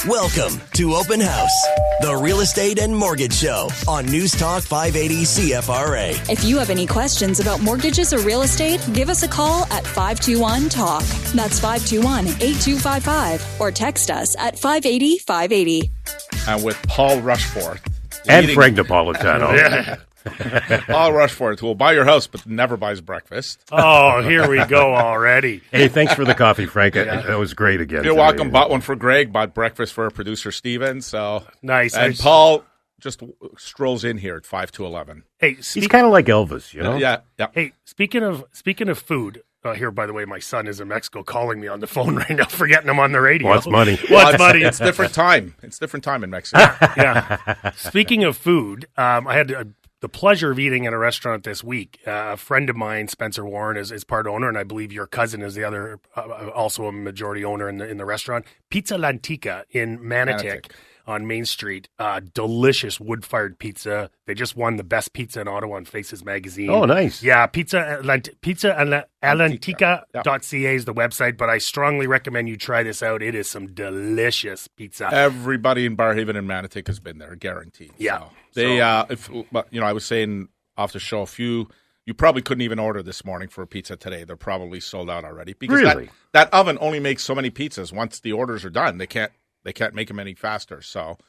Welcome to Open House, the real estate and mortgage show on News Talk 580 CFRA. If you have any questions about mortgages or real estate, give us a call at 521-TALK. That's 521-8255 or text us at 580-580. And with Paul Rushforth. And Frank Napolitano. Paul Rushforth, who will buy your house but never buys breakfast. Oh, here we go already. Hey, thanks for the coffee, Frank. That was great again. You're welcome. Bought one for Greg, bought breakfast for our producer, Steven. So nice. And Paul just strolls in here at 5 to 11. Hey, he's kind of like Elvis, you know? Yeah. Hey, speaking of food, here, by the way, my son is in Mexico calling me on the phone right now, forgetting I'm on the radio. What's money? What's money? It's different time. It's different time in Mexico. Yeah. Speaking of food, I had the pleasure of eating at a restaurant this week. A friend of mine, Spencer Warren, is part owner, and I believe your cousin is the other, also a majority owner in the restaurant. Pizza L'Antica in Manotick on Main Street. Delicious wood-fired pizza. They just won the best pizza in Ottawa on Faces Magazine. Oh, nice. Yeah, pizza.alantica.ca is the website, but I strongly recommend you try this out. It is some delicious pizza. Everybody in Barrhaven and Manotick has been there, guaranteed. Yeah. So I was saying off the show, you probably couldn't even order this morning for a pizza today. They're probably sold out already. Because really? that oven only makes so many pizzas. Once the orders are done, they can't make them any faster. So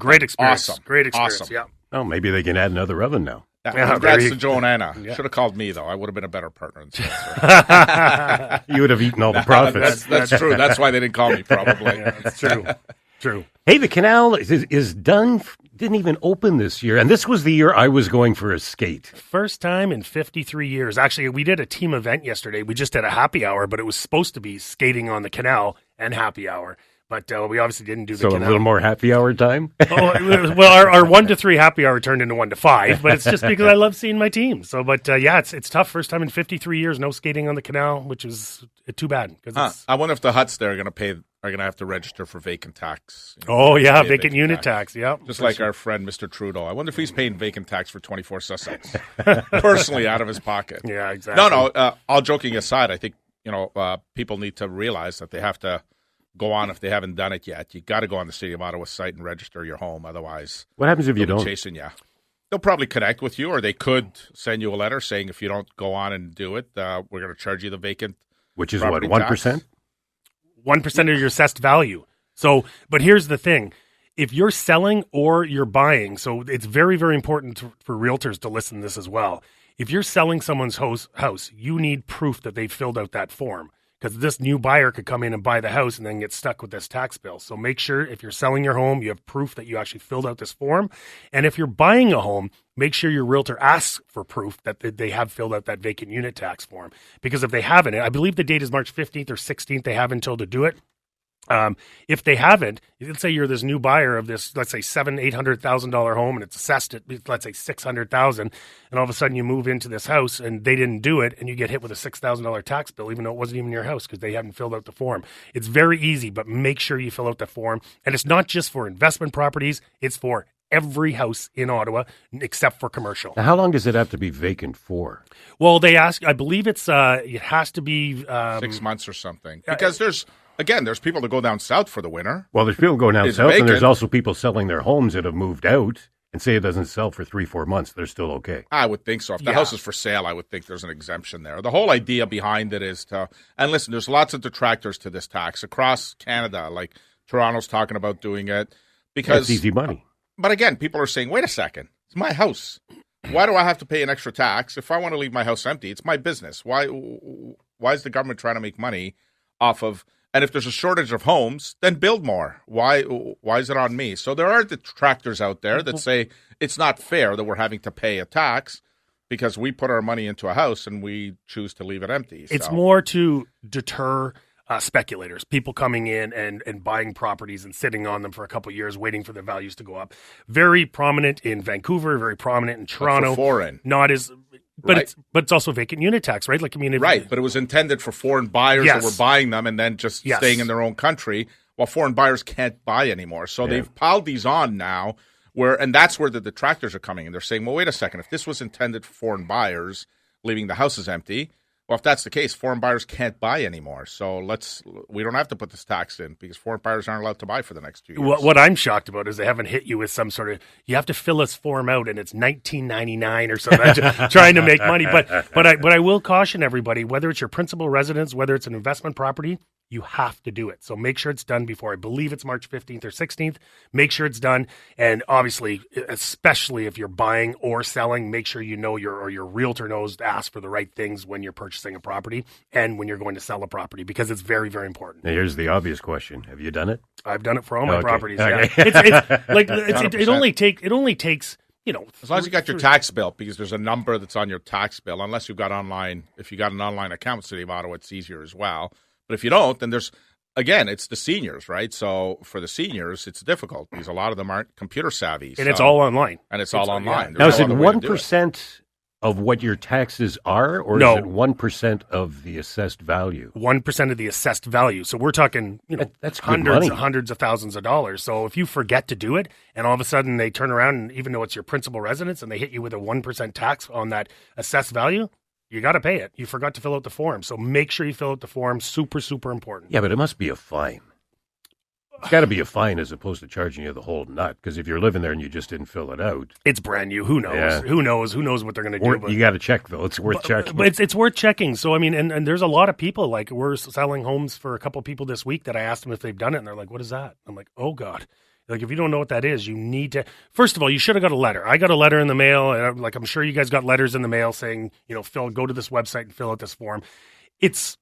great experience. Awesome. Great experience. Awesome. Yeah. Oh, maybe they can add another oven now. Congrats to Joe and Anna. Yeah. Should have called me, though. I would have been a better partner than Spencer. You would have eaten all the profits. That's true. That's why they didn't call me, probably. Yeah, that's true. True. Hey, the canal is done. Didn't even open this year. And this was the year I was going for a skate. First time in 53 years. Actually, we did a team event yesterday. We just did a happy hour, but it was supposed to be skating on the canal and happy hour. But we obviously didn't do the canal. So a little more happy hour time? Our 1 to 3 happy hour turned into 1 to 5, but it's just because I love seeing my team. So, it's tough. First time in 53 years, no skating on the canal, which is too bad. I wonder if the huts there are going to have to register for vacant tax. Vacant unit tax. Yeah, just like our friend Mr. Trudeau. I wonder if he's paying vacant tax for 24 Sussex personally out of his pocket. Yeah, exactly. No. All joking aside, I think people need to realize that they have to go on if they haven't done it yet. You got to go on the City of Ottawa site and register your home. Otherwise, what happens if you don't? Chasing you. They'll probably connect with you, or they could send you a letter saying if you don't go on and do it, we're going to charge you the vacant. Which is what, 1%? 1% of your assessed value. So, but here's the thing. If you're selling or you're buying, so it's very, very important for realtors to listen to this as well. If you're selling someone's house, you need proof that they've filled out that form, because this new buyer could come in and buy the house and then get stuck with this tax bill. So make sure if you're selling your home, you have proof that you actually filled out this form. And if you're buying a home, make sure your realtor asks for proof that they have filled out that vacant unit tax form. Because if they haven't, I believe the date is March 15th or 16th, they have until to do it. If they haven't, let's say you're this new buyer of this, let's say $800,000 home, and it's assessed at, let's say $600,000, and all of a sudden you move into this house and they didn't do it, and you get hit with a $6,000 tax bill, even though it wasn't even your house because they hadn't filled out the form. It's very easy, but make sure you fill out the form. And it's not just for investment properties; it's for every house in Ottawa except for commercial. Now, how long does it have to be vacant for? Well, they ask. I believe it has to be 6 months or something, because there's people that go down south for the winter. Well, there's people going down south, vacant. And there's also people selling their homes that have moved out and say it doesn't sell for 3-4 months. They're still okay. I would think so. If the house is for sale, I would think there's an exemption there. The whole idea behind it is and listen, there's lots of detractors to this tax across Canada. Like Toronto's talking about doing it because it's easy money. But again, people are saying, wait a second, it's my house. Why do I have to pay an extra tax? If I want to leave my house empty, it's my business. Why is the government trying to make money off of? And if there's a shortage of homes, then build more. Why is it on me? So there are detractors out there that say it's not fair that we're having to pay a tax because we put our money into a house and we choose to leave it empty. It's more to deter speculators, people coming in and buying properties and sitting on them for a couple of years, waiting for their values to go up. Very prominent in Vancouver, very prominent in Toronto. But for foreign. Not as... But right. It's also vacant unit tax, right? Like, I mean, right. But it was intended for foreign buyers that were buying them and then just staying in their own country, while foreign buyers can't buy anymore. So they've piled these on now, and that's where the detractors are coming in. They're saying, well, wait a second. If this was intended for foreign buyers, leaving the houses empty, Well, if that's the case, foreign buyers can't buy anymore. So we don't have to put this tax in because foreign buyers aren't allowed to buy for the next 2 years. What I'm shocked about is they haven't hit you with some sort of, you have to fill this form out and it's $19.99 or something, trying to make money. But I will caution everybody, whether it's your principal residence, whether it's an investment property, you have to do it. So make sure it's done before, I believe it's March 15th or 16th. Make sure it's done. And obviously, especially if you're buying or selling, make sure you know your realtor knows to ask for the right things when you're purchasing a property and when you're going to sell a property, because it's very, very important. Now, here's the obvious question. Have you done it? I've done it for all my properties. Okay. Yeah. It only takes, as long as you got your tax bill, because there's a number that's on your tax bill, unless you've got online. If you got an online account with City of Ottawa, it's easier as well. But if you don't, then it's the seniors, right? So for the seniors, it's difficult because a lot of them aren't computer savvy. And it's all online. And it's all online. Now, is it 1% of what your taxes are, or No. is it 1% of the assessed value? 1% of the assessed value. So we're talking, That's good money. hundreds of thousands of dollars. So if you forget to do it, and all of a sudden they turn around, and even though it's your principal residence, and they hit you with a 1% tax on that assessed value, you got to pay it. You forgot to fill out the form. So make sure you fill out the form. Super, super important. Yeah, but it must be a fine. It's got to be a fine as opposed to charging you the whole nut. Because if you're living there and you just didn't fill it out, it's brand new. Who knows? Yeah. Who knows what they're going to do? But you got to check, though. It's worth checking. But it's worth checking. So, I mean, and there's a lot of people, like, we're selling homes for a couple of people this week that I asked them if they've done it. And they're like, what is that? I'm like, oh, God. Like, if you don't know what that is, you need to. First of all, you should have got a letter. I got a letter in the mail, and I'm sure you guys got letters in the mail saying, go to this website and fill out this form. It's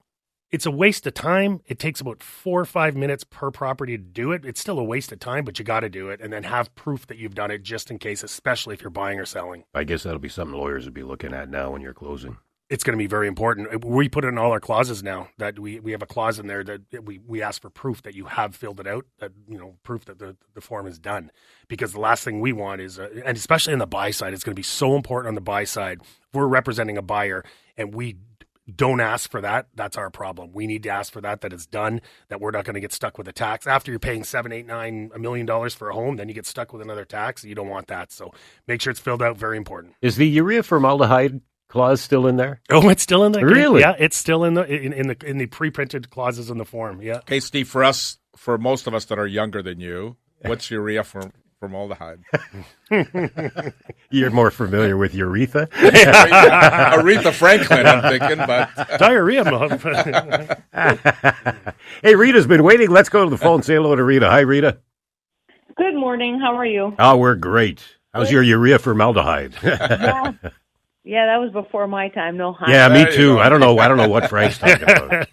a waste of time. It takes about 4 or 5 minutes per property to do it. It's still a waste of time, but you got to do it, and then have proof that you've done it just in case, especially if you're buying or selling. I guess that'll be something lawyers would be looking at now when you're closing. It's going to be very important. We put it in all our clauses now that we have a clause in there that we ask for proof that you have filled it out, that, proof that the form is done. Because the last thing we want is, and especially on the buy side, it's going to be so important on the buy side. If we're representing a buyer and we don't ask for that, that's our problem. We need to ask for that it's done, that we're not going to get stuck with a tax. After you're paying $7, $8, $9, $1 million for a home, then you get stuck with another tax. You don't want that. So make sure it's filled out. Very important. Is the urea formaldehyde clause still in there? Oh, it's still in there. Really? Yeah, it's still in the pre-printed clauses in the form. Yeah. Okay, Steve. For most of us that are younger than you, what's urea formaldehyde? You're more familiar with urethra? Aretha Franklin, I'm thinking, but Diarrhea. Hey, Rita's been waiting. Let's go to the phone and say hello to Rita. Hi, Rita. Good morning. How are you? Oh, we're great. How's your urea formaldehyde? Yeah, that was before my time. No, honey. Yeah, me too. I don't know what Frank's talking about.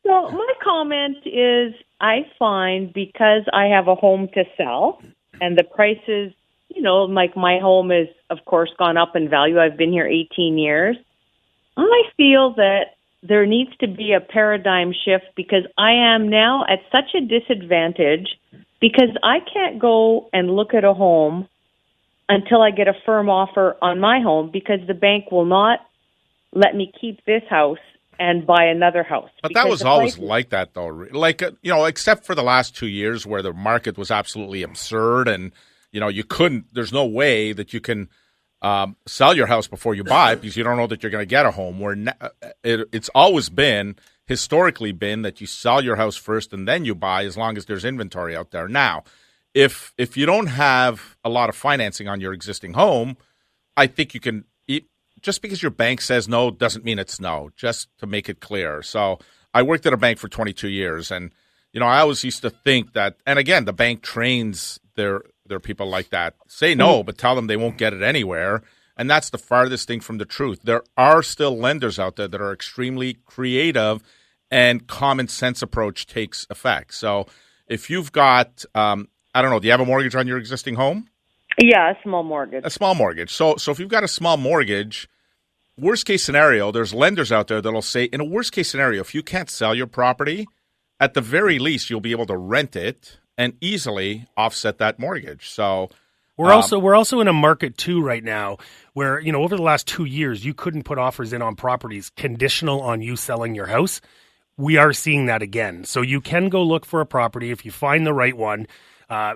So my comment is, I find because I have a home to sell and the prices, like my home is, of course, gone up in value. I've been here 18 years. I feel that there needs to be a paradigm shift because I am now at such a disadvantage because I can't go and look at a home until I get a firm offer on my home because the bank will not let me keep this house and buy another house. But that was always like that, though. Like, except for the last 2 years where the market was absolutely absurd and, you couldn't, there's no way that you can sell your house before you buy because you don't know that you're going to get a home. It's always been, historically been, that you sell your house first and then you buy as long as there's inventory out there. Now, if you don't have a lot of financing on your existing home, I think you can, just because your bank says no doesn't mean it's no, just to make it clear. So I worked at a bank for 22 years, and, I always used to think that, and again, the bank trains their people like that. Say no, but tell them they won't get it anywhere, and that's the farthest thing from the truth. There are still lenders out there that are extremely creative, and common sense approach takes effect. So if you've got, I don't know, do you have a mortgage on your existing home? Yeah, a small mortgage. A small mortgage. So if you've got a small mortgage, worst case scenario, there's lenders out there that'll say, in a worst case scenario, if you can't sell your property, at the very least, you'll be able to rent it and easily offset that mortgage. So we're also in a market too right now where, over the last 2 years, you couldn't put offers in on properties conditional on you selling your house. We are seeing that again. So you can go look for a property if you find the right one.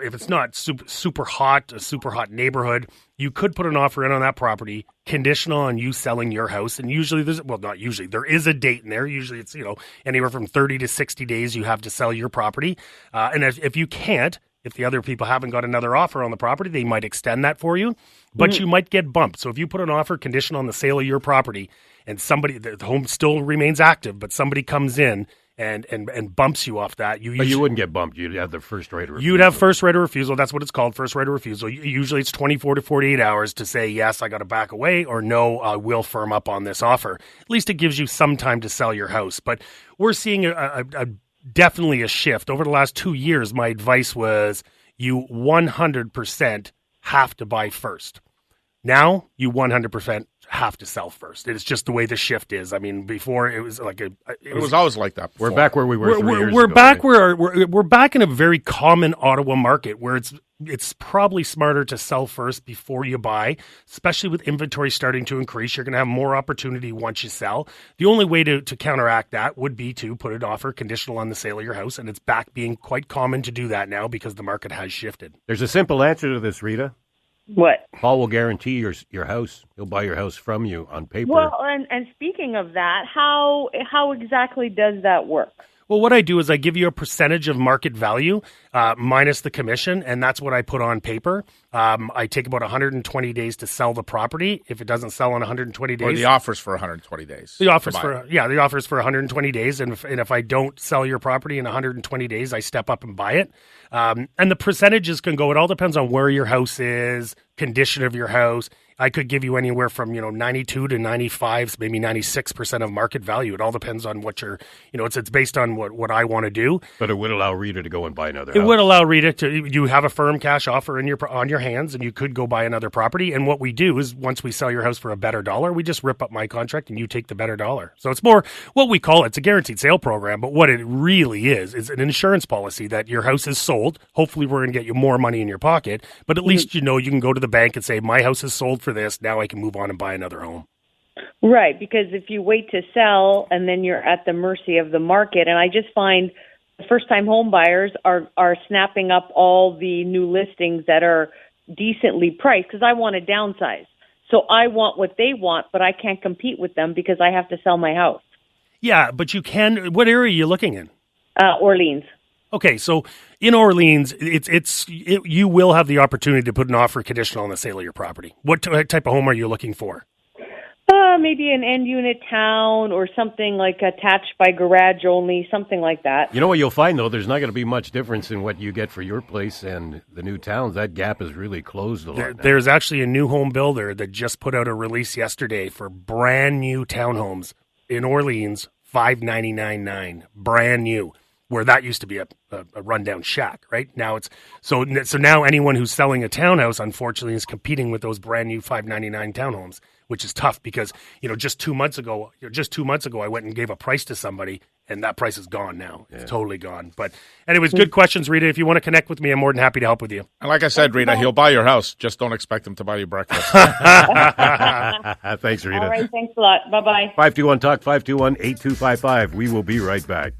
if it's not super hot, a super hot neighborhood, you could put an offer in on that property conditional on you selling your house. And usually there is a date in there. Usually it's, anywhere from 30 to 60 days you have to sell your property. And if you can't, if the other people haven't got another offer on the property, they might extend that for you, but you might get bumped. So if you put an offer conditional on the sale of your property and the home still remains active, but somebody comes in and bumps you off that. But you wouldn't get bumped. You'd have the first right of refusal. You'd have first right of refusal. That's what it's called, first right of refusal. Usually it's 24 to 48 hours to say, yes, I got to back away, or no, I will firm up on this offer. At least it gives you some time to sell your house. But we're seeing definitely a shift. Over the last 2 years, my advice was you 100% have to buy first. Now you 100% have to sell first. It's just the way the shift is. I mean, before it was like it was always like that. Before. We're back where we were 3 years we're ago. back right? where we're back in a very common Ottawa market where it's probably smarter to sell first before you buy, especially with inventory starting to increase. You're going to have more opportunity once you sell. The only way to counteract that would be to put an offer conditional on the sale of your house, and it's back being quite common to do that now because the market has shifted. There's a simple answer to this, Rita. What? Paul will guarantee your house. He'll buy your house from you on paper. Well, and speaking of that, how exactly does that work? Well, what I do is I give you a percentage of market value minus the commission, and that's what I put on paper. I take about 120 days to sell the property. If it doesn't sell in 120 days, or the offer's for 120 days. The offer's for 120 days, and if I don't sell your property in 120 days, I step up and buy it. And the percentages can go. It all depends on where your house is, condition of your house. I could give you anywhere from 92 to 95, maybe 96% of market value. It all depends on what it's based on what I want to do. But it would allow Rita to go and buy another house. It would allow Rita to. You have a firm cash offer on your hands, and you could go buy another property. And what we do is once we sell your house for a better dollar, we just rip up my contract and you take the better dollar. So it's more what we call it's a guaranteed sale program, but what it really is an insurance policy that your house is sold. Hopefully, we're going to get you more money in your pocket, but at least you can go to the bank and say, my house is sold for this. Now I can move on and buy another home. Right, because if you wait to sell and then you're at the mercy of the market, and I just find first-time home buyers are snapping up all the new listings that are decently priced because I want to downsize. So I want what they want, but I can't compete with them because I have to sell my house. Yeah, but you can. What area are you looking in? Orleans. Okay, so in Orleans, you will have the opportunity to put an offer conditional on the sale of your property. What type of home are you looking for? Maybe an end unit town or something like attached by garage only, something like that. You know what you'll find, though? There's not going to be much difference in what you get for your place and the new towns. That gap is really closed a lot. There's actually a new home builder that just put out a release yesterday for brand new townhomes in Orleans, $599,900, brand new. Where that used to be a rundown shack, right? Now it's so now anyone who's selling a townhouse, unfortunately, is competing with those brand new $599,900 townhomes, which is tough because just 2 months ago, I went and gave a price to somebody, and that price is gone now. It's totally gone. But anyways, good questions, Rita. If you want to connect with me, I'm more than happy to help with you. And like I said, Rita, he'll buy your house. Just don't expect him to buy you breakfast. Thanks, Rita. All right, thanks a lot. Bye bye. 521-TALK 521-8255. We will be right back.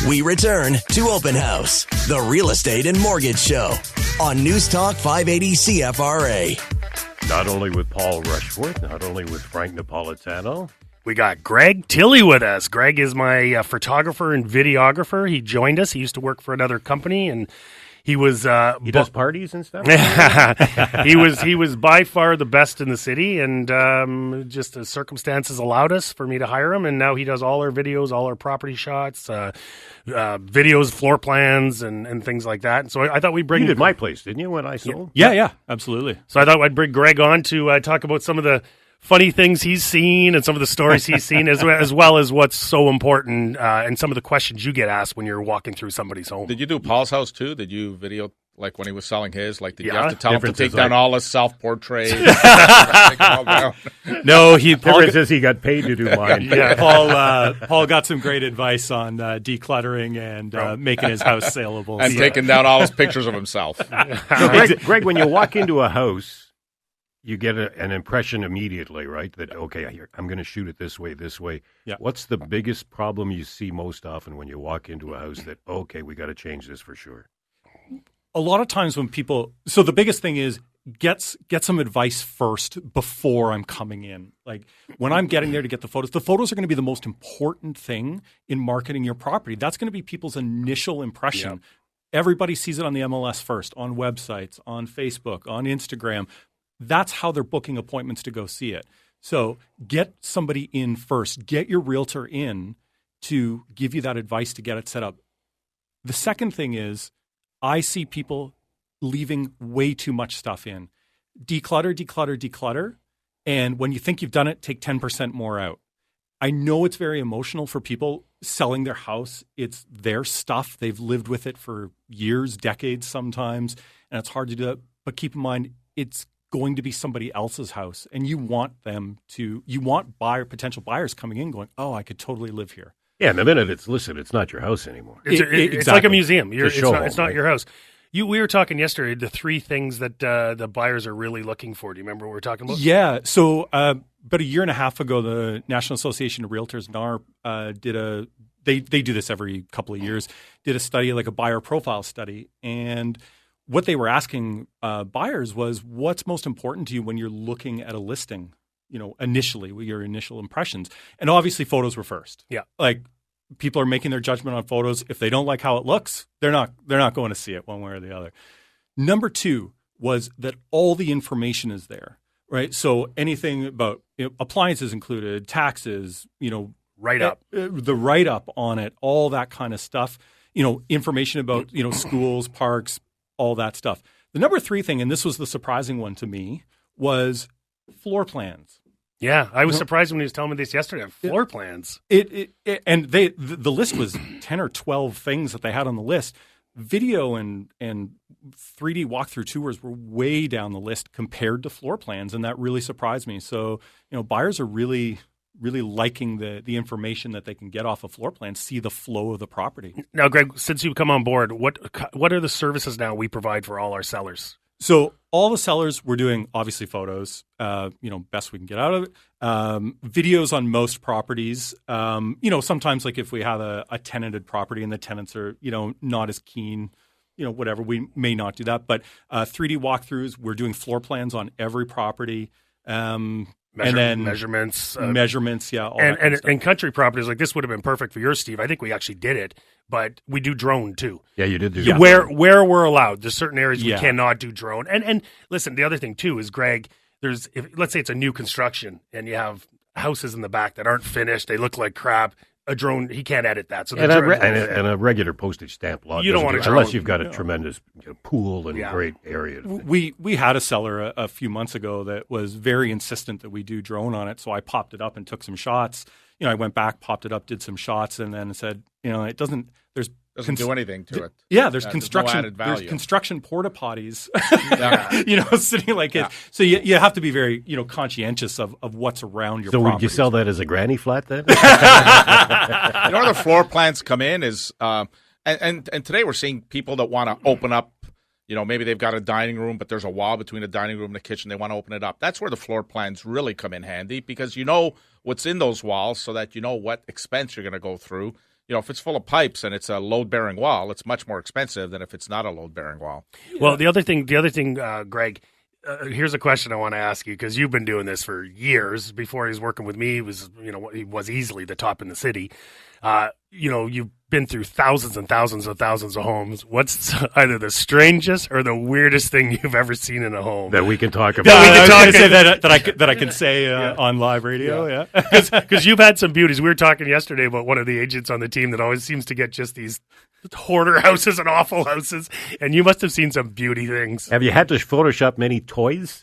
We return to Open House, the Real Estate and Mortgage Show on News Talk 580 CFRA. Not only with Paul Rushforth, not only with Frank Napolitano. We got Greg Tilley with us. Greg is my photographer and videographer. He joined us. He used to work for another company, and he was he does parties and stuff. he was by far the best in the city, and just the circumstances allowed us for me to hire him. And now he does all our videos, all our property shots, videos, floor plans, and things like that. And so I thought we'd bring. You did my place, didn't you? When I sold. Yeah, absolutely. So I thought I'd bring Greg on to talk about some of the funny things he's seen and some of the stories he's seen, as well as what's so important and some of the questions you get asked when you're walking through somebody's home. Did you do Paul's house too? Did you video like when he was selling his? Like, did you have to tell him to take down all his self-portraits? No, Difference is he got paid to do mine. Yeah, Paul got some great advice on decluttering and making his house saleable. And taking down all his pictures of himself. So Greg, when you walk into a house, you get an impression immediately, right? That, okay, I'm going to shoot it this way. Yeah. What's the biggest problem you see most often when you walk into a house that, okay, we got to change this for sure? A lot of times when people – so the biggest thing is get some advice first before I'm coming in. Like when I'm getting there to get the photos are going to be the most important thing in marketing your property. That's going to be people's initial impression. Yep. Everybody sees it on the MLS first, on websites, on Facebook, on Instagram. That's how they're booking appointments to go see it. So get somebody in first. Get your realtor in to give you that advice to get it set up. The second thing is I see people leaving way too much stuff in. Declutter. And when you think you've done it, take 10% more out. I know it's very emotional for people selling their house. It's their stuff. They've lived with it for years, decades sometimes, and it's hard to do that. But keep in mind, it's going to be somebody else's house, and you want potential buyers coming in going, oh, I could totally live here. Yeah, and the minute it's listed, it's not your house anymore. It's exactly. like a museum. It's home, not right? your house. We were talking yesterday, the three things that the buyers are really looking for. Do you remember what we were talking about? Yeah. So about a year and a half ago, the National Association of Realtors, NAR, they do this every couple of years, did a study, like a buyer profile study. And what they were asking buyers was, what's most important to you when you're looking at a listing, initially, with your initial impressions? And obviously photos were first. Yeah. Like people are making their judgment on photos. If they don't like how it looks, they're not going to see it one way or the other. Number two was that all the information is there, right? So anything about appliances included, taxes, Write-up. The write-up on it, all that kind of stuff, information about, schools, parks, all that stuff. The number three thing, and this was the surprising one to me, was floor plans. Yeah, I was surprised when he was telling me this yesterday. Floor plans. And the list was 10 or 12 things that they had on the list. Video and 3D walkthrough tours were way down the list compared to floor plans, and that really surprised me. So, buyers are really liking the information that they can get off of floor plans, see the flow of the property. Now, Greg, since you've come on board, what are the services now we provide for all our sellers? So all the sellers, we're doing obviously photos, best we can get out of it. Videos on most properties. Sometimes like if we have a tenanted property and the tenants are, not as keen, whatever, we may not do that. But 3D walkthroughs, we're doing floor plans on every property. And then measurements, yeah, all and country properties like this would have been perfect for yours, Steve. I think we actually did it, but we do drone too. Yeah, you did do Yeah. Where we're allowed, there's certain areas we Yeah. cannot do drone. And listen, the other thing too is, Greg, let's say it's a new construction and you have houses in the back that aren't finished, they look like crap. A drone, he can't edit that. So and a regular postage stamp lot. You don't want a unless drone. you've got a tremendous pool and Yeah. great area. We had a seller a few months ago that was very insistent that we do drone on it. So I popped it up and took some shots. I went back, popped it up, did some shots, and then said, it doesn't. Doesn't do anything to it. Yeah, there's no construction. added value. There's construction porta potties, Yeah. sitting like it. So you have to be very, conscientious of what's around your. So would you properties. sell that as a granny flat then? Where the floor plans come in is, and today we're seeing people that want to open up. Maybe they've got a dining room, but there's a wall between the dining room and the kitchen. They want to open it up. That's where the floor plans really come in handy, because you know what's in those walls, so that you know what expense you're going to go through. If it's full of pipes and it's a load-bearing wall, it's much more expensive than if it's not a load-bearing wall. Well, the other thing, Greg, here's a question I want to ask you, because you've been doing this for years. Before he was working with me, he was easily the top in the city. You've been through thousands and thousands of homes. What's either the strangest or the weirdest thing you've ever seen in a home? That we can talk about. I was going to say that I can say on live radio. Yeah, Because you've had some beauties. We were talking yesterday about one of the agents on the team that always seems to get just these hoarder houses and awful houses, and you must have seen some beauty things. Have you had to Photoshop many toys?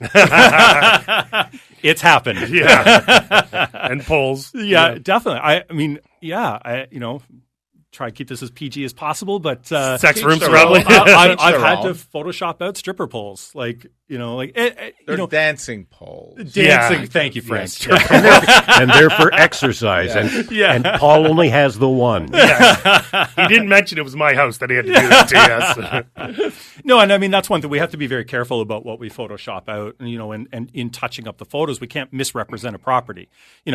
It's happened. Yeah, and poles. Yeah, definitely. try to keep this as PG as possible, but Sex rooms, their probably. own. I've had to Photoshop out stripper poles, They're dancing poles. dancing. Yeah. Thank you, Frank. And they're for exercise. And Paul only has the one. He didn't mention it was my house that he had to do that to. Yes. No, and I mean that's one thing we have to be very careful about what we Photoshop out. And in touching up the photos, we can't misrepresent a property.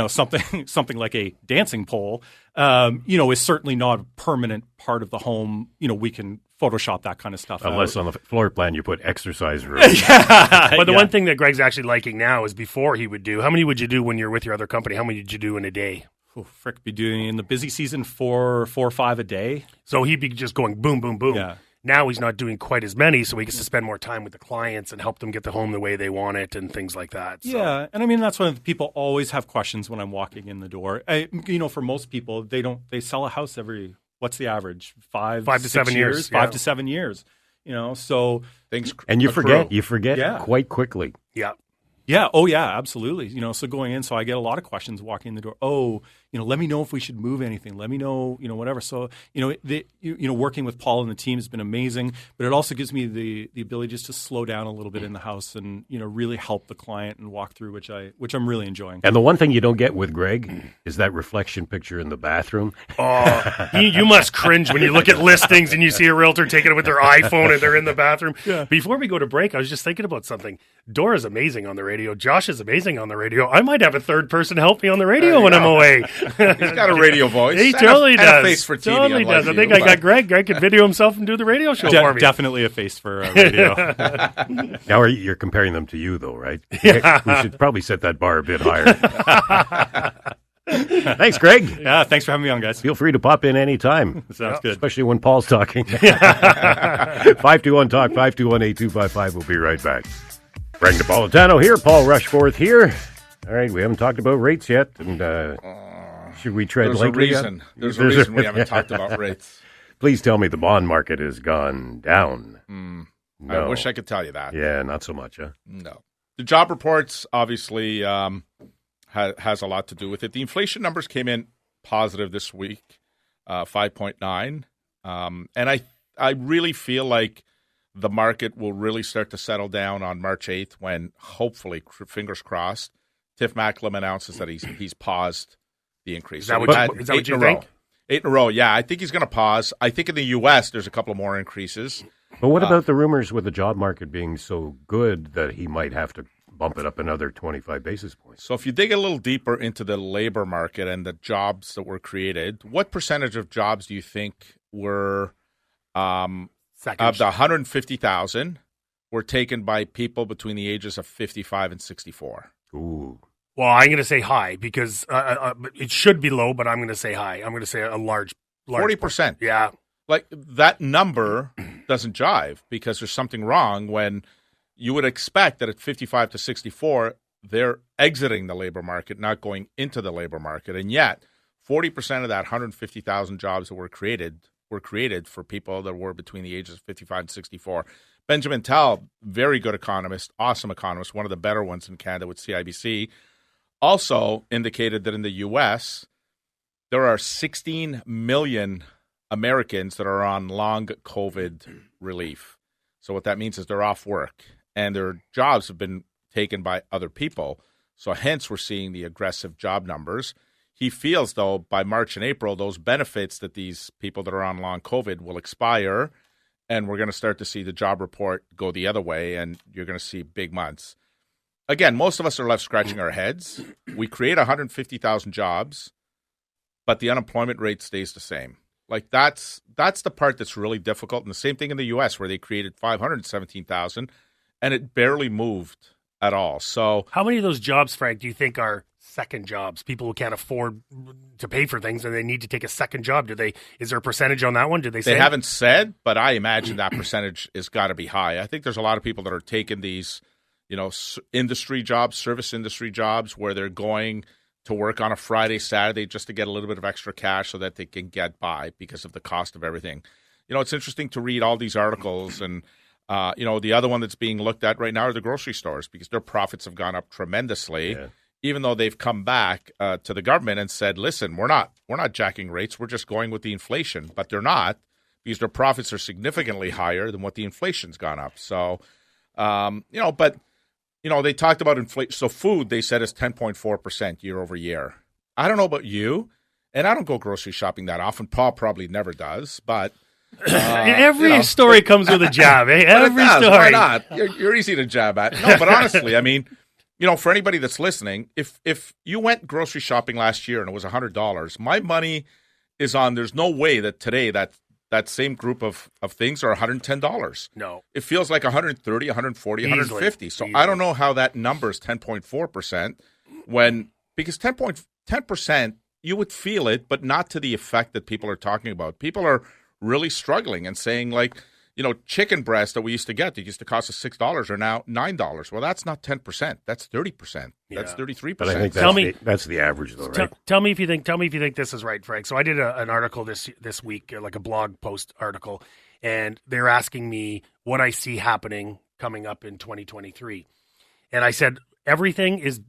Something like a dancing pole, is certainly not a permanent part of the home. We can Photoshop that kind of stuff Unless on the floor plan you put exercise room. But the one thing that Greg's actually liking now is before he would do. How many would you do when you're with your other company? How many did you do in a day? Frick be doing in the busy season 4 or 5 a day. So he'd be just going boom, boom, boom. Yeah. Now he's not doing quite as many, so he gets to spend more time with the clients and help them get the home the way they want it and things like that. So. Yeah, and I mean that's when people always have questions when I'm walking in the door. For most people, they sell a house every, what's the average? 5 to 7 years. 5 to 7 years. So Things And you accrue. forget Yeah. quite quickly. Yeah. yeah, oh yeah, absolutely. So going in, so I get a lot of questions walking in the door. Oh, let me know if we should move anything. Let me know, whatever. So, working with Paul and the team has been amazing, but it also gives me the ability just to slow down a little bit in the house and, really help the client and walk through, which I'm really enjoying. And the one thing you don't get with Greg is that reflection picture in the bathroom. Oh, you must cringe when you look at listings and you see a realtor taking it with their iPhone and they're in the bathroom. Yeah. Before we go to break, I was just thinking about something. Dora's amazing on the radio. Josh is amazing on the radio. I might have a third person help me on the radio when I'm away. He's got a radio voice. He and totally and does. a face for TV. Totally unlike does. I you, think I but- got Greg. Greg could video himself and do the radio show for me. Definitely a face for radio. Now you're comparing them to you, though, right? Yeah. We should probably set that bar a bit higher. Thanks, Greg. Yeah, thanks for having me on, guys. Feel free to pop in anytime. Sounds good. Especially when Paul's talking. 521-TALK, 521-8255. We'll be right back. Greg Napolitano here, Paul Rushforth here. All right, we haven't talked about rates yet, and should we tread There's lightly? a reason. There's a reason we haven't talked about rates. Please tell me the bond market has gone down. I wish I could tell you that. Yeah, not so much, huh? No. The job reports obviously has a lot to do with it. The inflation numbers came in positive this week, 5.9. And I really feel like the market will really start to settle down on March 8th when, hopefully, fingers crossed, Tiff Macklem announces that he's paused the increase. Is that what you think? 8 in a row, yeah. I think he's going to pause. I think in the U.S. there's a couple of more increases. But what about the rumors with the job market being so good that he might have to bump it up another 25 basis points? So if you dig a little deeper into the labor market and the jobs that were created, what percentage of jobs do you think were of the 150,000 were taken by people between the ages of 55 and 64? Ooh. Well, I'm going to say high because it should be low, but I'm going to say high. I'm going to say a large 40%. Yeah. Like that number doesn't jive because there's something wrong when you would expect that at 55 to 64, they're exiting the labor market, not going into the labor market. And yet 40% of that 150,000 jobs that were created for people that were between the ages of 55 and 64. Benjamin Tell, very good economist, awesome economist, one of the better ones in Canada with CIBC, also indicated that in the U.S., there are 16 million Americans that are on long COVID relief. So what that means is they're off work and their jobs have been taken by other people. So hence we're seeing the aggressive job numbers. He feels, though, by March and April, those benefits that these people that are on long COVID will expire, and we're going to start to see the job report go the other way, and you're going to see big months. Again, most of us are left scratching our heads. We create 150,000 jobs, but the unemployment rate stays the same. Like that's the part that's really difficult. And the same thing in the U.S. where they created 517,000, and it barely moved at all. So how many of those jobs, Frank, do you think are second jobs? People who can't afford to pay for things and they need to take a second job. Is there a percentage on that one? Did they say? They haven't said, but I imagine that percentage has got to be high. I think there's a lot of people that are taking these, industry jobs, service industry jobs, where they're going to work on a Friday, Saturday, just to get a little bit of extra cash so that they can get by because of the cost of everything. It's interesting to read all these articles, and the other one that's being looked at right now are the grocery stores because their profits have gone up tremendously. Yeah. even though they've come back to the government and said, listen, we're not jacking rates. We're just going with the inflation. But they're not, because their profits are significantly higher than what the inflation's gone up. So, they talked about inflation. So food, they said, is 10.4% year over year. I don't know about you, and I don't go grocery shopping that often. Paul probably never does, but every story comes with a jab. Eh? Every story. Why not? You're easy to jab at. No, but honestly, I mean, for anybody that's listening, if you went grocery shopping last year and it was $100, my money is on. There's no way that today that same group of things are $110. No. It feels like 130, 140, 150. So I don't know how that number is 10.4% because 10%, you would feel it, but not to the effect that people are talking about. People are really struggling and saying, like, chicken breast that we used to get that used to cost us $6 are now $9. Well, that's not 10%. That's 30%. Yeah. That's 33%. But I think that's the average, though, right? Tell me if you think this is right, Frank. So I did an article this week, like a blog post article, and they're asking me what I see happening coming up in 2023, and I said everything is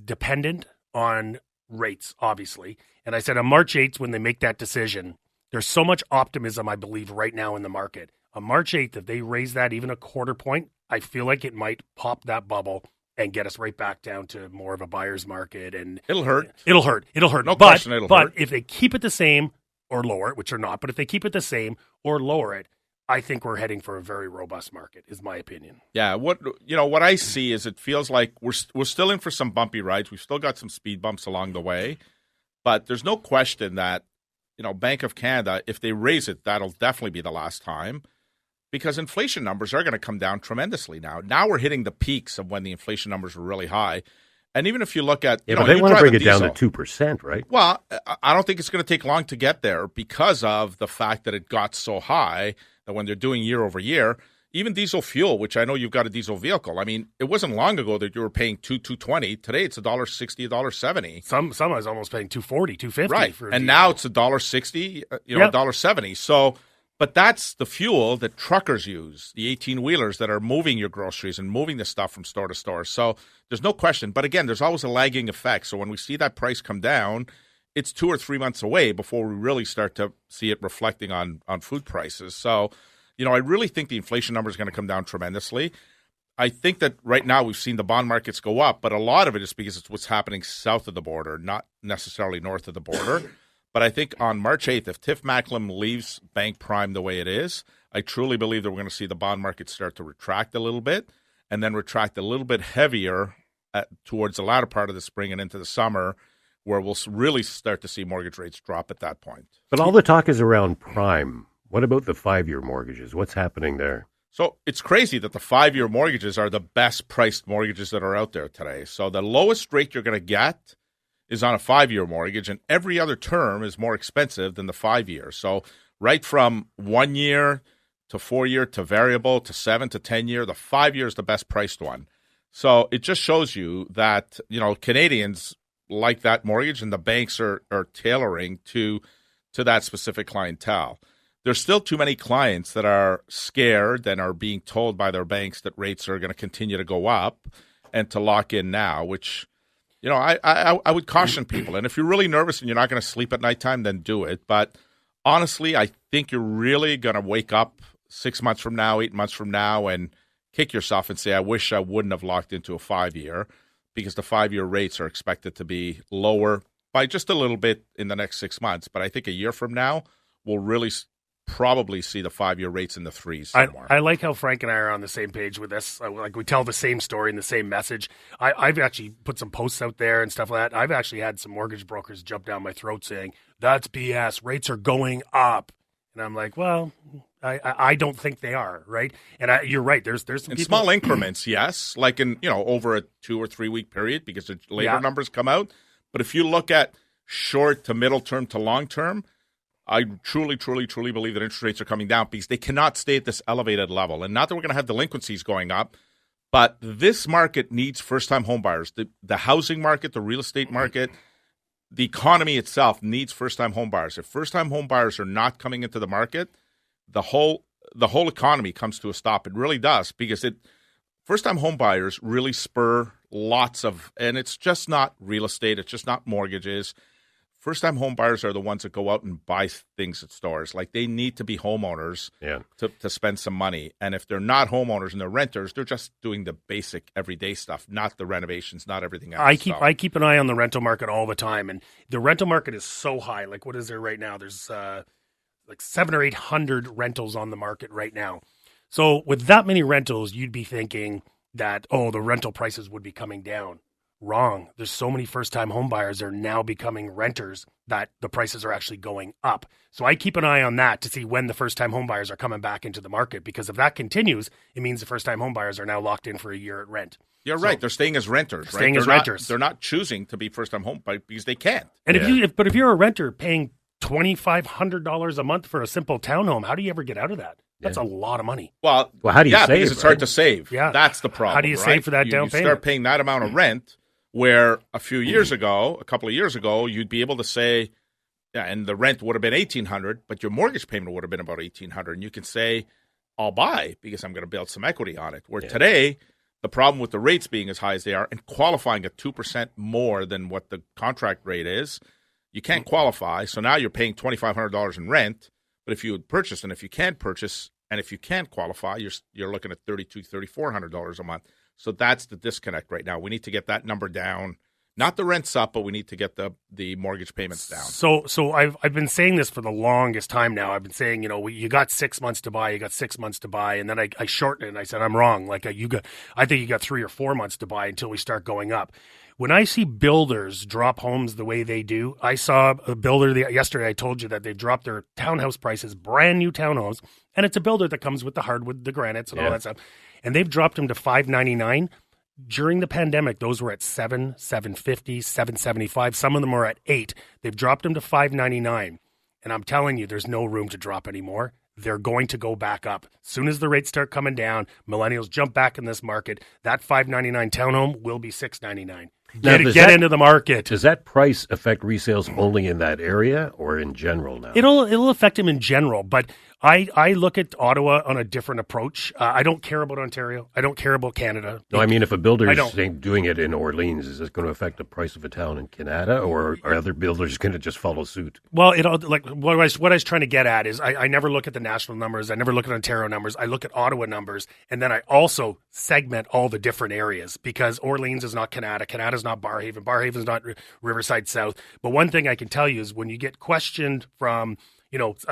dependent on rates, obviously. And I said on March 8th, when they make that decision, there's so much optimism, I believe, right now in the market. On March 8th, if they raise that even a quarter point, I feel like it might pop that bubble and get us right back down to more of a buyer's market. And it'll hurt. It'll hurt. No question it'll hurt. But if they keep it the same or lower it, which are not, but if they keep it the same or lower it, I think we're heading for a very robust market, is my opinion. Yeah, what I see is it feels like we're still in for some bumpy rides. We've still got some speed bumps along the way, but there's no question that Bank of Canada, if they raise it, that'll definitely be the last time, because inflation numbers are going to come down tremendously now. Now we're hitting the peaks of when the inflation numbers were really high. And even if you look at, but they want to bring it down to 2%, right? Well, I don't think it's going to take long to get there because of the fact that it got so high that when they're doing year over year, even diesel fuel, which I know you've got a diesel vehicle. I mean, it wasn't long ago that you were paying $2.20. Today it's $1.60, $1.70. Some I was almost paying $2.40, $2.50. Right, for and now it's $1.60, $1.70. So, but that's the fuel that truckers use, the 18-wheelers that are moving your groceries and moving the stuff from store to store. So there's no question. But again, there's always a lagging effect. So when we see that price come down, it's 2 or 3 months away before we really start to see it reflecting on food prices. So, I really think the inflation number is going to come down tremendously. I think that right now we've seen the bond markets go up, but a lot of it is because it's what's happening south of the border, not necessarily north of the border. But I think on March 8th, if Tiff Macklem leaves Bank Prime the way it is, I truly believe that we're going to see the bond market start to retract a little bit and then retract a little bit heavier towards the latter part of the spring and into the summer, where we'll really start to see mortgage rates drop at that point. But all the talk is around prime. What about the 5-year mortgages? What's happening there? So it's crazy that the 5-year mortgages are the best priced mortgages that are out there today. So the lowest rate you're going to get is on a 5-year mortgage, and every other term is more expensive than the 5-year. So right from 1 year to 4 year to variable to 7 to 10 year, the 5-year is the best priced one. So it just shows you that, Canadians like that mortgage, and the banks are tailoring to that specific clientele. There's still too many clients that are scared and are being told by their banks that rates are going to continue to go up and to lock in now, which, I would caution people. And if you're really nervous and you're not going to sleep at nighttime, then do it. But honestly, I think you're really going to wake up 6 months from now, 8 months from now, and kick yourself and say, I wish I wouldn't have locked into a 5-year, because the 5-year rates are expected to be lower by just a little bit in the next 6 months. But I think a year from now, we'll really probably see the 5-year rates in the 3s somewhere. I like how Frank and I are on the same page with this. Like, we tell the same story and the same message. I've actually put some posts out there and stuff like that. I've actually had some mortgage brokers jump down my throat saying, that's BS, rates are going up. And I'm like, well, I don't think they are, right? And you're right. There's some in people... small increments, yes, like in over a 2 or 3 week period, because the labor numbers come out. But if you look at short to middle term to long term, I truly, truly, truly believe that interest rates are coming down, because they cannot stay at this elevated level. And not that we're going to have delinquencies going up, but this market needs first-time home buyers. The housing market, the real estate market, the economy itself needs first-time home buyers. If first-time home buyers are not coming into the market, the whole economy comes to a stop. It really does, because first-time home buyers really spur lots of, and it's just not real estate. It's just not mortgages. First-time home buyers are the ones that go out and buy things at stores. Like, they need to be homeowners to spend some money. And if they're not homeowners and they're renters, they're just doing the basic everyday stuff, not the renovations, not everything else. I keep an eye on the rental market all the time, and the rental market is so high. Like, what is there right now? There's like 700 or 800 rentals on the market right now. So with that many rentals, you'd be thinking that, the rental prices would be coming down. Wrong. There's so many first-time home buyers are now becoming renters that the prices are actually going up. So I keep an eye on that to see when the first-time home buyers are coming back into the market, because if that continues, it means the first-time home buyers are now locked in for a year at rent. You're right. They're staying as renters. They're not choosing to be first-time home buyers because they can't. And if you're a renter paying $2,500 a month for a simple townhome, how do you ever get out of that? That's a lot of money. Well, how do you save? Because it's hard to save. Yeah. That's the problem. How do you save for that down payment? You start paying that amount of rent, where a couple of years ago, you'd be able to say, and the rent would have been $1,800, but your mortgage payment would have been about $1,800, and you can say, I'll buy because I'm going to build some equity on it. Where today, the problem with the rates being as high as they are and qualifying at 2% more than what the contract rate is, you can't qualify. So now you're paying $2,500 in rent. But if you would purchase, and if you can't purchase, and if you can't qualify, you're looking at $3,200, $3,400 a month. So that's the disconnect right now. We need to get that number down. Not the rents up, but we need to get the mortgage payments down. So I've been saying this for the longest time now. I've been saying, you got 6 months to buy, and then I shortened it and I said I'm wrong. Like I think you got 3 or 4 months to buy until we start going up. When I see builders drop homes the way they do, I saw a builder yesterday. I told you that they dropped their townhouse prices, brand new townhomes, and it's a builder that comes with the hardwood, the granites, and all that stuff, and they've dropped them to $599. During the pandemic, those were at $700, $750, $775. Some of them are at $800. They've dropped them to $599, and I'm telling you, there's no room to drop anymore. They're going to go back up. As soon as the rates start coming down, millennials jump back in this market. That $599 townhome will be $699. Get into the market. Does that price affect resales only in that area or in general now? It'll affect them in general, but I look at Ottawa on a different approach. I don't care about Ontario. I don't care about Canada. No, I mean, if a builder is doing it in Orleans, is it going to affect the price of a town in Canada, or are other builders going to just follow suit? Well, what I was trying to get at is I never look at the national numbers. I never look at Ontario numbers. I look at Ottawa numbers, and then I also segment all the different areas, because Orleans is not Canada. Canada's not Barhaven. Barhaven's not Riverside South. But one thing I can tell you is when you get questioned from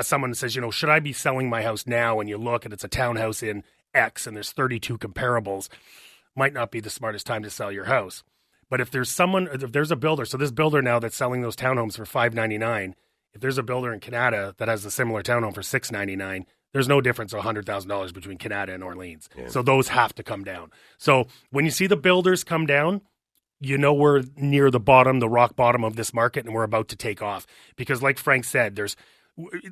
someone that says, should I be selling my house now? And you look and it's a townhouse in X and there's 32 comparables, might not be the smartest time to sell your house. But if there's a builder, so this builder now that's selling those townhomes for $599, if there's a builder in Canada that has a similar townhome for $699, there's no difference of $100,000 between Canada and Orleans. Yeah. So those have to come down. So when you see the builders come down, we're near the bottom, the rock bottom of this market, and we're about to take off. Because like Frank said,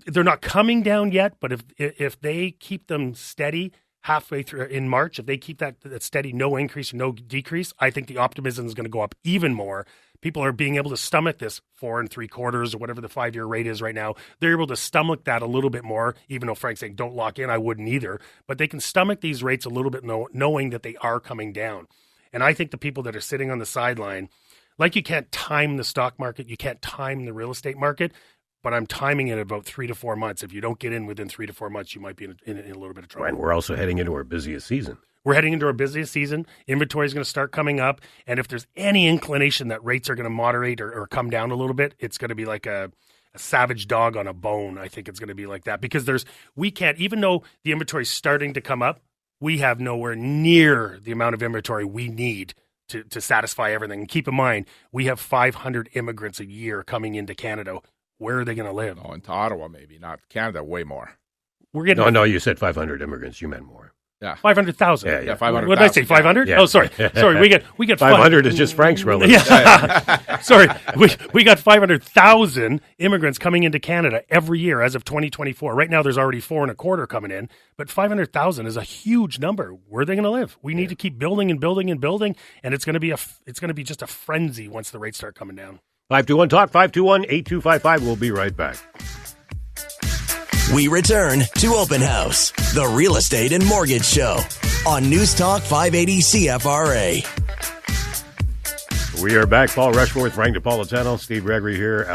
they're not coming down yet, but if they keep them steady halfway through in March, if they keep that steady, no increase or no decrease, I think the optimism is going to go up even more. People are being able to stomach this 4 3/4 or whatever the 5-year rate is right now. They're able to stomach that a little bit more, even though Frank's saying don't lock in. I wouldn't either. But they can stomach these rates a little bit knowing that they are coming down. And I think the people that are sitting on the sideline, like you can't time the stock market, you can't time the real estate market, but I'm timing it about 3 to 4 months. If you don't get in within 3 to 4 months, you might be in a little bit of trouble. And we're also heading into our busiest season. We're heading into our busiest season. Inventory is going to start coming up. And if there's any inclination that rates are going to moderate or come down a little bit, it's going to be like a savage dog on a bone. I think it's going to be like that because we can't, even though the inventory is starting to come up, we have nowhere near the amount of inventory we need to satisfy everything. And keep in mind, we have 500 immigrants a year coming into Canada. Where are they going to live? Oh, into Ottawa, maybe. Not Canada, way more. We're getting No, you said 500 immigrants. You meant more. Yeah. 500,000. Yeah, 500,000. What did I say, 500? Yeah. Oh, sorry. We get 500 is just Frank's relative. Yeah. Sorry. We got 500,000 immigrants coming into Canada every year as of 2024. Right now, there's already 4.25 coming in, but 500,000 is a huge number. Where are they going to live? We need to keep building and building and building, and it's going to be just a frenzy once the rates start coming down. 521-TALK, 521-8255. We'll be right back. We return to Open House, the real estate and mortgage show on News Talk 580 CFRA. We are back. Paul Rushforth, Frank Napolitano, Steve Gregory here.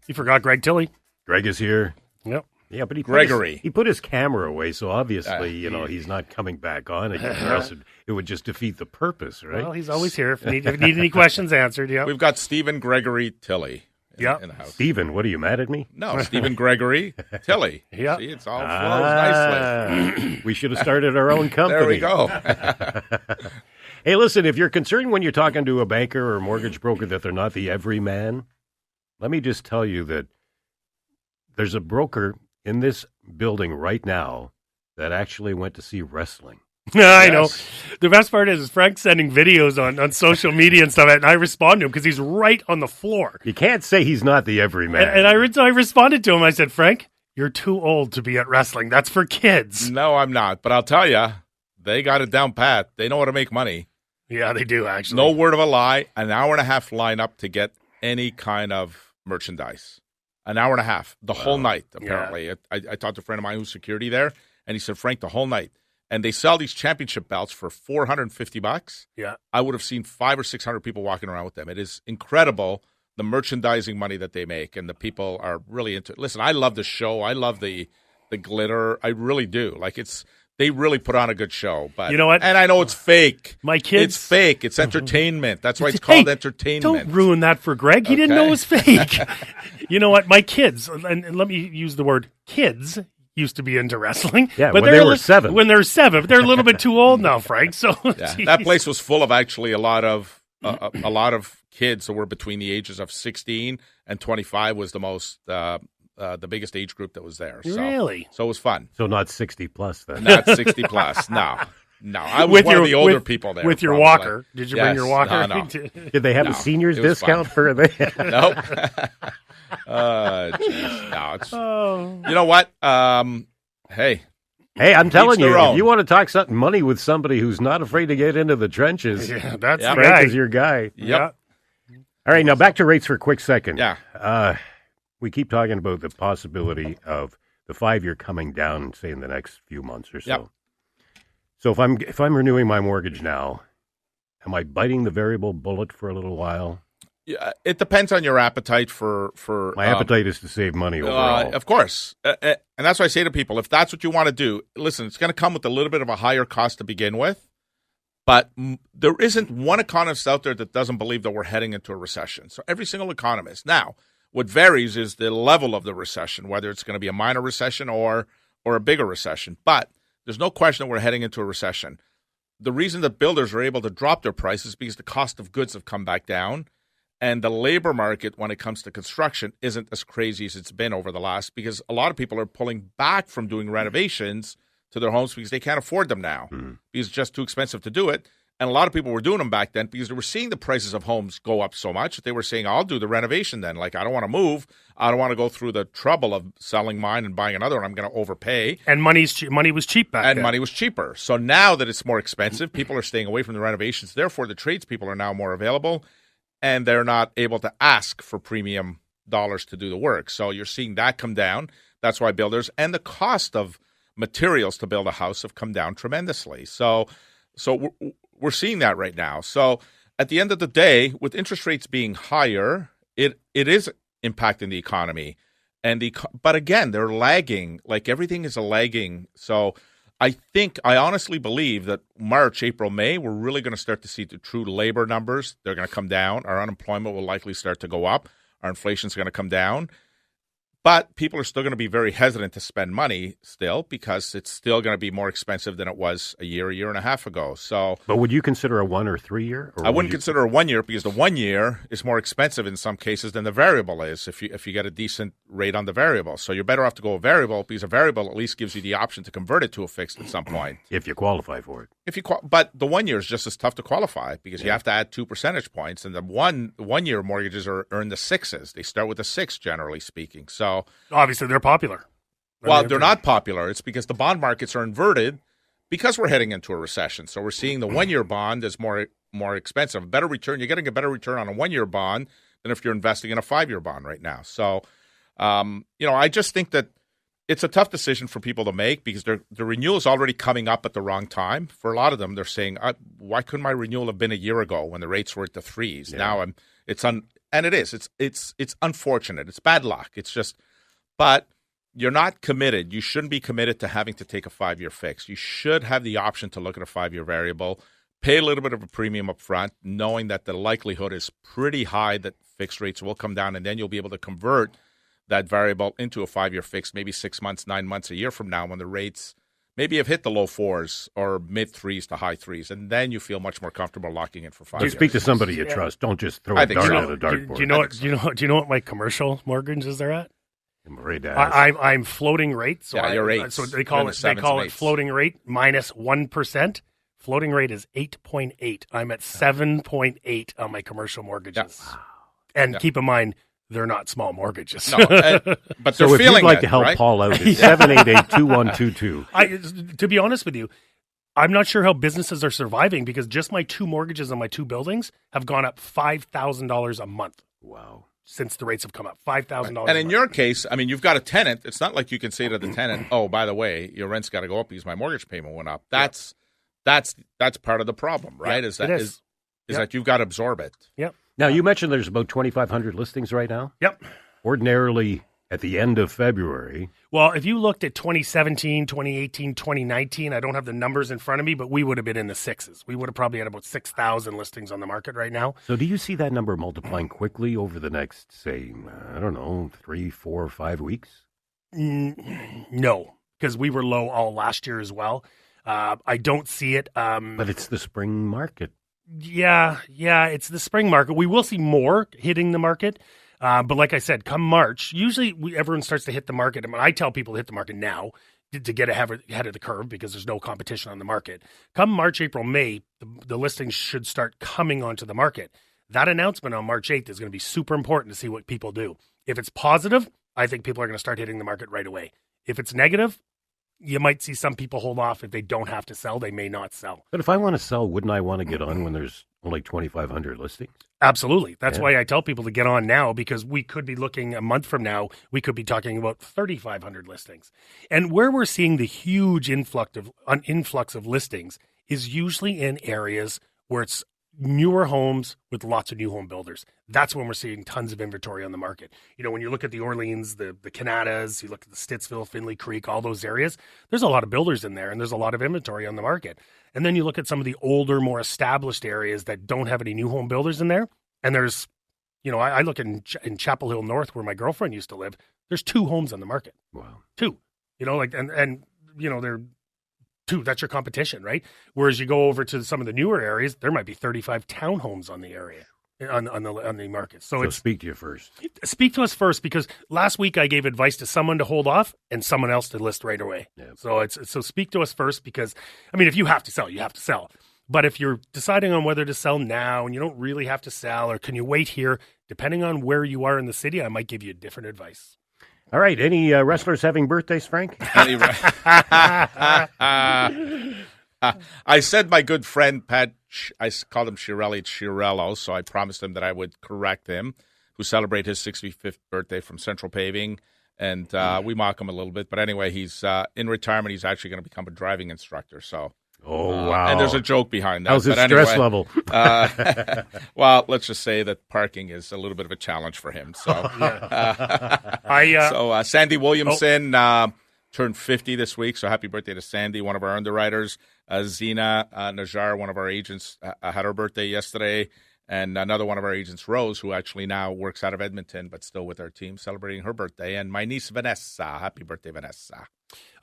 You forgot Greg Tilley. Greg is here. Yep. Yeah, but Gregory. He put his camera away, so obviously, he's not coming back on again. Or else it would just defeat the purpose, right? Well, he's always here if you need any questions answered. Yeah. We've got Stephen Gregory Tilley in the house. Stephen, what are you mad at me? No, Stephen Gregory Tilley. Yeah. See, it's all flows nicely. We should have started our own company. There we go. Hey, listen, if you're concerned when you're talking to a banker or a mortgage broker that they're not the everyman, let me just tell you that there's a broker in this building right now that actually went to see wrestling. I know. The best part is Frank's sending videos on social media and stuff, and I respond to him because he's right on the floor. You can't say he's not the everyman. And I responded to him. I said, Frank, you're too old to be at wrestling. That's for kids. No, I'm not. But I'll tell you, they got it down pat. They know how to make money. Yeah, they do, actually. No word of a lie. An hour and a half line up to get any kind of merchandise. An hour and a half. The whole night, apparently. Yeah. I talked to a friend of mine who's security there, and he said, Frank, the whole night. And they sell these championship belts for $450. Yeah. I would have seen 500 or 600 people walking around with them. It is incredible, the merchandising money that they make, and the people are really into it. Listen, I love the show. I love the glitter. I really do. They really put on a good show. But you know what? And I know it's fake. My kids. It's fake. It's entertainment. That's why it's called entertainment. Don't ruin that for Greg. He didn't know it was fake. You know what? My kids, and let me use the word kids, used to be into wrestling. Yeah, but when they were 7. When they're 7. But they're a little bit too old now, Frank. So that place was full of actually a lot of kids that were between the ages of 16 and 25 was the most the biggest age group that was there. So, really? So it was fun. So not 60 plus then. Not 60 plus. No. I was one of the older people there. With your probably. walker. Did you bring your walker? No. Did they have a seniors discount for the? Nope. No, you know what? Hey, I'm telling you, if you want to talk something money with somebody who's not afraid to get into the trenches, that's Frank is your guy. Yep. Yeah. All right, now back to rates for a quick second. Yeah. We keep talking about the possibility of the 5-year coming down, say, in the next few months or so. Yep. So if I'm renewing my mortgage now, am I biting the variable bullet for a little while? Yeah, it depends on your appetite for my appetite is to save money overall. Of course. And that's why I say to people, if that's what you want to do, listen, it's going to come with a little bit of a higher cost to begin with. But there isn't one economist out there that doesn't believe that we're heading into a recession. So every single economist. Now, what varies is the level of the recession, whether it's going to be a minor recession or a bigger recession. But there's no question that we're heading into a recession. The reason that builders are able to drop their prices is because the cost of goods have come back down. And the labor market, when it comes to construction, isn't as crazy as it's been over the last, because a lot of people are pulling back from doing renovations to their homes because they can't afford them now because it's just too expensive to do it. And a lot of people were doing them back then because they were seeing the prices of homes go up so much that they were saying, I'll do the renovation then. Like, I don't want to move. I don't want to go through the trouble of selling mine and buying another one. I'm going to overpay. And money was cheap back then. And money was cheaper. So now that it's more expensive, people are staying away from the renovations. Therefore, the tradespeople are now more available, and they're not able to ask for premium dollars to do the work. So you're seeing that come down. That's why builders and the cost of materials to build a house have come down tremendously. So we're seeing that right now. So at the end of the day, with interest rates being higher, it is impacting the economy. But again, they're lagging. Like, everything is lagging. So I honestly believe that March, April, May, we're really going to start to see the true labor numbers. They're going to come down. Our unemployment will likely start to go up. Our inflation is going to come down. But people are still going to be very hesitant to spend money still, because it's still going to be more expensive than it was a year and a half ago. So, but would you consider a 1 or 3 year? I wouldn't consider a 1 year, because the 1 year is more expensive in some cases than the variable is if you get a decent rate on the variable. So you're better off to go a variable, because a variable at least gives you the option to convert it to a fixed at some point. If you qualify for it. But the 1 year is just as tough to qualify, because you have to add 2 percentage points, and the one year mortgages are in the 6s. They start with a 6, generally speaking. So obviously they're popular. Well, they're not popular. It's because the bond markets are inverted because we're heading into a recession. So we're seeing the 1 year bond is more expensive. Better return. You're getting a better return on a 1 year bond than if you're investing in a 5 year bond right now. So, I just think that it's a tough decision for people to make because the renewal is already coming up at the wrong time. For a lot of them, they're saying, why couldn't my renewal have been a year ago when the rates were at the threes? Yeah. Now and it is. It's unfortunate. It's bad luck. It's just, but you're not committed. You shouldn't be committed to having to take a 5-year fix. You should have the option to look at a 5-year variable, pay a little bit of a premium up front, knowing that the likelihood is pretty high that fixed rates will come down, and then you'll be able to convert that variable into a 5-year fix, maybe 6 months, 9 months, a year from now when the rates maybe have hit the low 4s or mid 3s to high 3s, and then you feel much more comfortable locking in for 5 years. Speak to somebody you trust. Don't just throw a dart at a dartboard. Do you know what my commercial mortgages are at? I'm floating rate. So your rates. So they call it floating rate minus 1%. Floating rate is 8.8. I'm at 7.8 on my commercial mortgages. Yeah. And keep in mind, they're not small mortgages. No, but they're so feeling if you'd like to help right? Paul out, it's 788-2122. To be honest with you, I'm not sure how businesses are surviving because just my 2 mortgages on my 2 buildings have gone up $5,000 a month. Wow. Since the rates have come up, $5,000. And in your case, I mean, you've got a tenant. It's not like you can say to the tenant, "Oh, by the way, your rent's got to go up because my mortgage payment went up." That's part of the problem, right? Yep, is that you've got to absorb it. Yep. Now, you mentioned there's about 2,500 listings right now. Yep. Ordinarily, at the end of February. Well, if you looked at 2017, 2018, 2019, I don't have the numbers in front of me, but we would have been in the 6s. We would have probably had about 6,000 listings on the market right now. So do you see that number multiplying quickly over the next, say, 3, 4, 5 weeks? No, because we were low all last year as well. I don't see it. But it's the spring market. Yeah, it's the spring market. We will see more hitting the market. But like I said, come March, usually everyone starts to hit the market. I mean, I tell people to hit the market now to get ahead of the curve because there's no competition on the market. Come March, April, May, the listings should start coming onto the market. That announcement on March 8th is going to be super important to see what people do. If it's positive, I think people are going to start hitting the market right away. If it's negative, you might see some people hold off. If they don't have to sell, they may not sell. But if I want to sell, wouldn't I want to get on when there's only 2,500 listings? Absolutely. That's why I tell people to get on now, because we could be looking a month from now, we could be talking about 3,500 listings. And where we're seeing the huge influx of listings is usually in areas where it's newer homes with lots of new home builders. That's when we're seeing tons of inventory on the market. You know, when you look at the Orleans, the Canadas, you look at the Stittsville, Findlay Creek, all those areas, there's a lot of builders in there and there's a lot of inventory on the market. And then you look at some of the older, more established areas that don't have any new home builders in there. And there's, you know, I look in Chapel Hill North where my girlfriend used to live. There's 2 homes on the market. Wow. 2, you know, like, and you know, they're 2, that's your competition, right? Whereas you go over to some of the newer areas, there might be 35 townhomes on the area, on the market. So speak to you first. Speak to us first, because last week I gave advice to someone to hold off and someone else to list right away. Yeah. So speak to us first, because, I mean, if you have to sell, you have to sell. But if you're deciding on whether to sell now and you don't really have to sell, or can you wait here, depending on where you are in the city, I might give you different advice. All right. Any wrestlers having birthdays, Frank? I said my good friend Pat, I called him Chiarello, so I promised him that I would correct him, who celebrated his 65th birthday from Central Paving. And we mock him a little bit. But anyway, he's in retirement. He's actually going to become a driving instructor. So. Oh, wow. And there's a joke behind that. How's his stress level? Well, let's just say that parking is a little bit of a challenge for him. So, Sandy Williamson turned 50 this week. So happy birthday to Sandy, one of our underwriters. Zina Najar, one of our agents, had her birthday yesterday. And another one of our agents, Rose, who actually now works out of Edmonton, but still with our team, celebrating her birthday. And my niece, Vanessa. Happy birthday, Vanessa.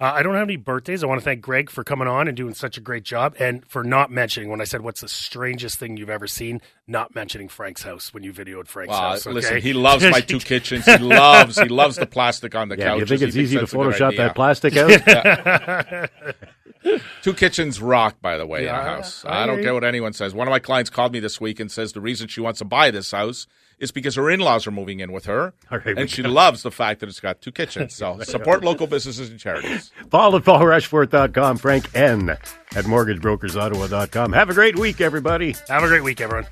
I don't have any birthdays. I want to thank Greg for coming on and doing such a great job, and for not mentioning, when I said, what's the strangest thing you've ever seen, not mentioning Frank's house when you videoed Frank's house. Okay? Listen, he loves my 2 kitchens. He loves the plastic on the couch. You think it's easy to Photoshop that plastic out? 2 kitchens rock, by the way, in a house. I don't care what anyone says. One of my clients called me this week and says the reason she wants to buy this house is because her in-laws are moving in with her, and she loves the fact that it's got 2 kitchens. So support local businesses and charities. Paul at PaulRushforth.com, Frank N. at MortgageBrokersOttawa.com. Have a great week, everybody. Have a great week, everyone.